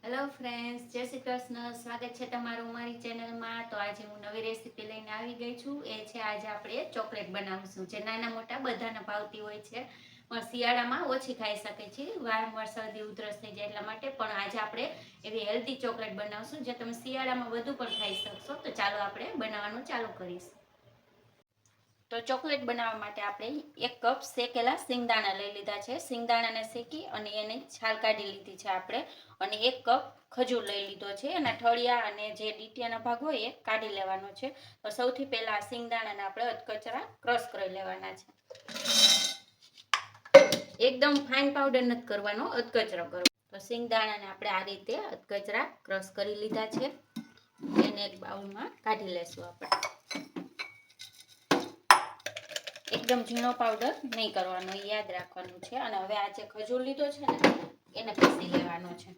Hello friends, જય શ્રી કૃષ્ણ. સ્વાગત છે તમારું મારી ચેનલમાં. તો આજે હું નવી રેસીપી લઈને આવી ગઈ છું. એ છે આજે આપણે ચોકલેટ બનાવશું, જે નાના મોટા બધાને ભાવતી હોય છે, પણ શિયાળામાં ઓછી ખાઈ શકે છે. વારંવાર શરદી ઉધરસ થઈ જાય એટલા માટે. પણ આજે આપણે એવી હેલ્ધી ચોકલેટ બનાવશું જે તમે શિયાળામાં વધુ પણ ખાઈ શકશો. તો ચાલો આપણે બનાવવાનું ચાલુ કરીશું. તો ચોકલેટ બનાવવા માટે આપણે 1 કપ શેકેલા સિંગદાણા લઈ લીધા છે. સિંગદાણાને શેકી અને એની છાલ કાઢી લીધી છે આપણે. અને 1 કપ ખજૂર લઈ લીધો છે. એના ઠળિયા અને જે ડીટીયાનો ભાગ હોય એ કાઢી લેવાનો છે. તો સૌથી પહેલા સિંગદાણાને આપણે અધકચરા ક્રશ કરી લેવાના છે. એકદમ ફાઇન પાવડર નથી કરવાનો, અધકચરો કરવાનો. તો સિંગદાણાને આપણે આ રીતે અધકચરા ક્રશ કરી લીધા છે. એને એક બાઉલમાં કાઢી લેશું આપણે. એકદમ ઝીણો પાવડર નહીં કરવાનો, યાદ રાખવાનું છે. અને હવે આ જે ખજૂર લીધો છે ને એને પીસી લેવાનો છે.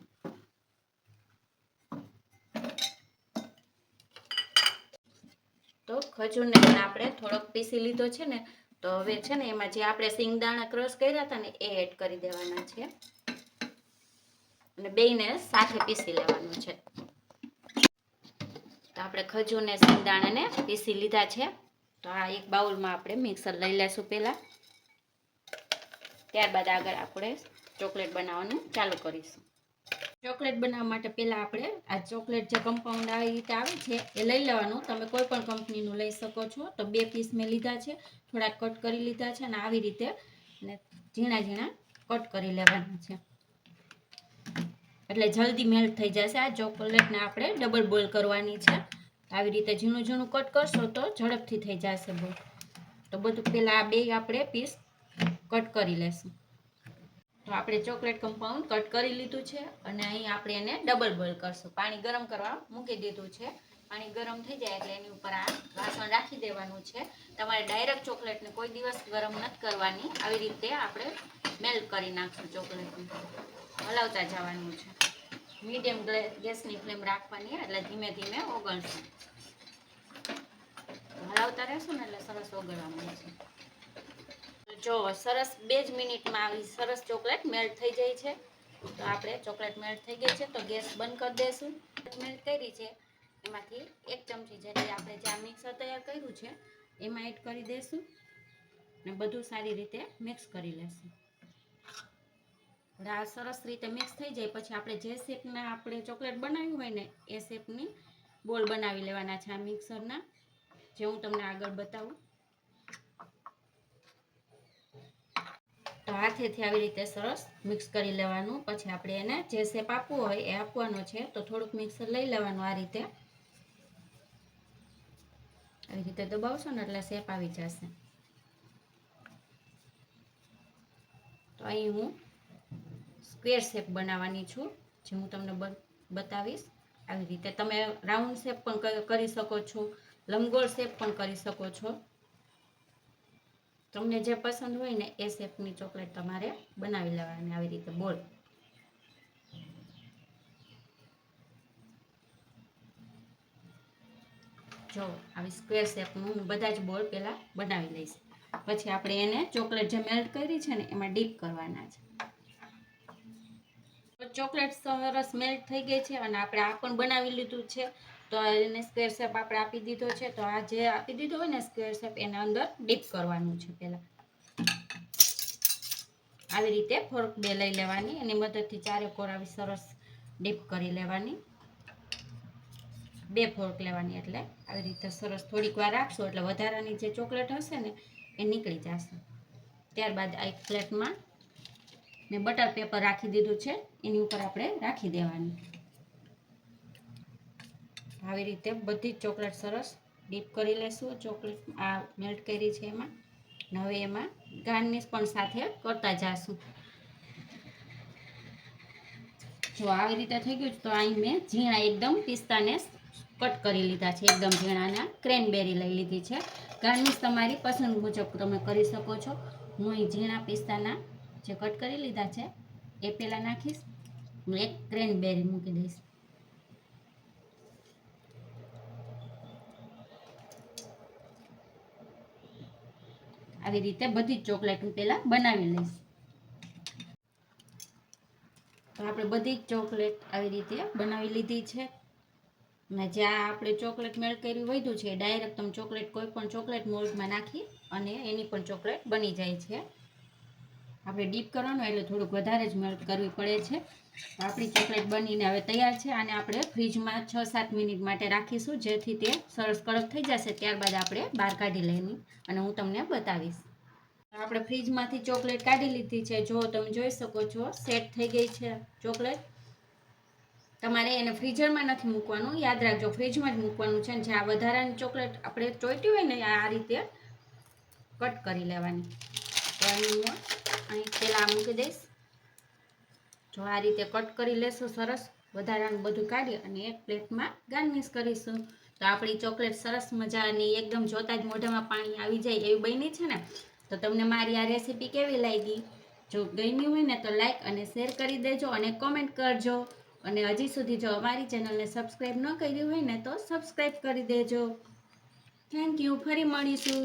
તો ખજૂરને પણ આપણે થોડોક પીસી લીધો છે ને. તો હવે છે ને એમાં જે આપણે સિંગદાણા ક્રશ કર્યા હતા ને એ એડ કરી દેવાના છે. અને બેયને સાથે પીસી લેવાનું છે. તો આપણે ખજૂરને સિંગદાણાને પીસી લીધા છે. તો આ એક બાઉલમાં આપણે મિક્સર લઈ લેશું પહેલાં. ત્યારબાદ આગળ આપણે ચોકલેટ બનાવવાનું ચાલુ કરીશું. ચોકલેટ બનાવવા માટે પહેલાં આપણે આ ચોકલેટ જે કમ્પાઉન્ડ આવી રીતે આવે છે એ લઈ લેવાનું. તમે કોઈ પણ કંપનીનું લઈ શકો છો. તો 2 પીસ મેં લીધા છે, થોડાક કટ કરી લીધા છે. અને આવી રીતે ઝીણા ઝીણા કટ કરી લેવાના છે, એટલે જલ્દી મેલ્ટ થઈ જશે. આ ચોકલેટને આપણે ડબલ બોઇલ કરવાની છે. આવી રીતે ઝીણું ઝીણું કટ કરશો તો ઝડપથી થઈ જશે બોઇલ. તો બધું પહેલાં આ 2 આપણે પીસ કટ કરી લેશું. તો આપણે ચોકલેટ કમ્પાઉન્ડ કટ કરી લીધું છે. અને અહીં આપણે એને ડબલ બોઇલ કરશું. પાણી ગરમ કરવા મૂકી દીધું છે. પાણી ગરમ થઈ જાય એટલે એની ઉપર આ વાસણ રાખી દેવાનું છે. તમારે ડાયરેક્ટ ચોકલેટને કોઈ દિવસ ગરમ નથી કરવાની. આવી રીતે આપણે મેલ્ટ કરી નાખશું ચોકલેટને. હલાવતા જવાનું છે. મીડિયમ ગેસની ફ્લેમ રાખવાની, એટલે ધીમે ધીમે ઓગળશે. હલાવતા રહેશું ને એટલે સરસ ઓગળવા મળશે. જો સરસ 2 જ મિનિટમાં આવી સરસ ચોકલેટ મેલ્ટ થઈ જાય છે. તો આપણે ચોકલેટ મેલ્ટ થઈ ગઈ છે તો ગેસ બંધ કરી દઈશું. મેલ્ટ કરી છે એમાંથી 1 ચમચી જેટલી આપણે જે મિક્સર તૈયાર કર્યું છે એમાં એડ કરી દઈશું. અને બધું સારી રીતે મિક્સ કરી લેશું. આ સરસ રીતે મિક્સ થઈ જાય પછી આપણે જે શેપના આપણે ચોકલેટ બનાવ્યું હોય ને એ શેપની બોલ બનાવી લેવાના છે આ મિક્સરના, જે હું તમને આગળ બતાવું. તો હાથેથી આવી રીતે સરસ મિક્સ કરી લેવાનું. પછી આપણે એને જે શેપ આપવો હોય એ આપવાનો છે. તો થોડુંક મિક્સર લઈ લેવાનું. આ રીતે આવી રીતે દબાવશો ને એટલે શેપ આવી જશે. તો અહીં હું સ્ક્વેર શેપ બનાવવાની છું, જે હું તમને બતાવીશ. આવી રીતે તમે રાઉન્ડ શેપ પણ કરી શકો છો, લંબગોળ શેપ પણ કરી શકો છો. તમને જે પસંદ હોય ને એ શેપની ચોકલેટ તમારે બનાવી લેવાની. આવી રીતે બોલ. જો આવી સ્ક્વેર શેપનું હું બધા જ બોલ પહેલાં બનાવી લઈશ. પછી આપણે એને ચોકલેટ જે મેલ્ટ કરી છે ને એમાં ડીપ કરવાના છે. ચોકલેટ સરસ મેલ્ટ થઈ ગઈ છે અને આપણે આ પણ બનાવી લીધું છે. તો એને સ્ક્વેર શેપ આપણે આપી દીધો છે. તો આ જે આપી દીધો હોય ને સ્ક્વેર શેપ એને અંદર ડીપ કરવાનું છે. પહેલાં આવી રીતે ફોર્ક 2 લઈ લેવાની, એની મદદથી ચારેકોર આવી સરસ ડીપ કરી લેવાની. 2 ફોર્ક લેવાની, એટલે આવી રીતે સરસ થોડીક વાર રાખશો એટલે વધારાની જે ચોકલેટ હશે ને એ નીકળી જશે. ત્યારબાદ આ એક પ્લેટમાં મેં બટર પેપર રાખી દીધું છે, એની ઉપર આપણે રાખી દેવાની. આવી રીતે બધી જ ચોકલેટ સરસ ડીપ કરી લેશું. ચોકલેટ આ મેલ્ટ કરી છે એમાં. હવે એમાં ગાર્નિશ પણ સાથે કરતા જાશું. જો આવી રીતે થઈ ગયું તો અહીં મેં ઝીણા એકદમ પિસ્તાને કટ કરી લીધા છે. એકદમ ઝીણાના ક્રેનબેરી લઈ લીધી છે. ગાર્નિશ તમારી પસંદ મુજબ તમે કરી શકો છો. હું અહીં ઝીણા પિસ્તાના જે કટ કરી લીધા છે એ પહેલાં નાખીશ. હું એક ક્રેનબેરી મૂકી દઈશ. આવી રીતે બધી જ ચોકલેટ હું પહેલાં બનાવી લઈશ. તો આપણે બધી જ ચોકલેટ આવી રીતે બનાવી લીધી છે. અને જ્યાં આપણે ચોકલેટ મેલ્ટ કરી વધ્યું છે ડાયરેક્ટ તમે ચોકલેટ કોઈ પણ ચોકલેટ મોલ્ડમાં નાખી અને એની પણ ચોકલેટ બની જાય છે. આપણે ડીપ કરવાનું એટલે થોડુંક વધારે જ મેલ્ટ કરવી પડે છે. આપણી ચોકલેટ બનીને હવે તૈયાર છે. અને આપણે ફ્રીજમાં 6-7 મિનિટ માટે રાખીશું, જેથી તે સરસ કડક થઈ જશે. ત્યારબાદ આપણે બહાર કાઢી લઈએ અને હું તમને બતાવીશ. આપણે ફ્રીજમાંથી ચોકલેટ કાઢી લીધી છે. જો તમે જોઈ શકો છો સેટ થઈ ગઈ છે ચોકલેટ. તમારે એને ફ્રીઝરમાં નથી મૂકવાનું, યાદ રાખજો ફ્રીજમાં જ મૂકવાનું છે. જ્યાં વધારાની ચોકલેટ આપણે ચોઈટી હોય ને આ રીતે કટ કરી લેવાની. તો અહીં પહેલાં મૂકી દઈશ. જો આ રીતે કટ કરી લેશું સરસ, વધારાનું બધું કાઢી અને એક પ્લેટમાં ગાર્નિશ કરીશું. તો આપણી ચોકલેટ સરસ મજાની એકદમ જોતાં જ મોઢામાં પાણી આવી જાય એવી બની છે ને. તો તમને મારી આ રેસીપી કેવી લાગી? જો ગમી હોય ને તો લાઈક અને શેર કરી દેજો અને કોમેન્ટ કરજો. અને હજી સુધી જો અમારી ચેનલને સબસ્ક્રાઈબ ન કરી હોય ને તો સબસ્ક્રાઈબ કરી દેજો. Thank you. ફરી મળીશું.